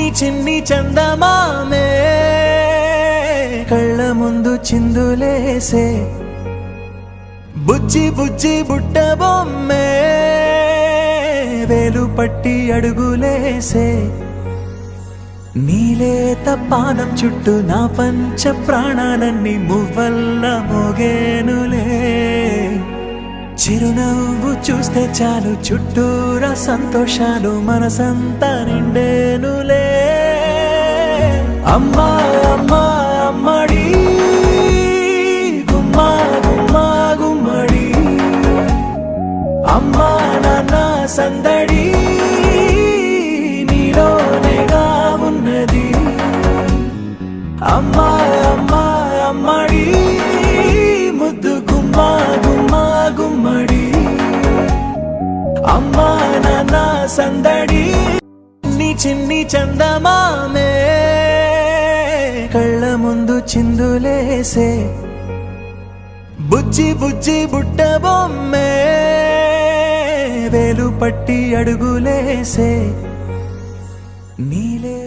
నీ చిన్ని చందమామే కళ్ళ ముందు చిందులేసే బుజ్జి బుజ్జి బుట్ట బొమ్మే వేలు పట్టి అడుగులేసే నీలేత పానం చుట్టూ నా పంచ ప్రాణాలన్నీ మువ్వల్ల మోగేనులే చిరునవ్వు చూస్తే చాలు చుట్టూరా సంతోషాలు మనసంతా నిండేనులే అమ్మా అమ్మా అమ్మడి గుమ్మా గుమ్మా గుమ్మడి అమ్మా నాన్న సందడి నీలోనేగా ఉన్నది అమ్మా అమ్మా అమ్మడి ముద్దు గుమ్మా గుమ్మా గుమ్మడి అమ్మా నాన్న సందడి నీ చిన్ని చందమామే కళ్ళ ముందు చిందులేసే బుజ్జి బుజ్జి బుట్ట బొమ్మే వేలు పట్టి అడుగులేసే నీలే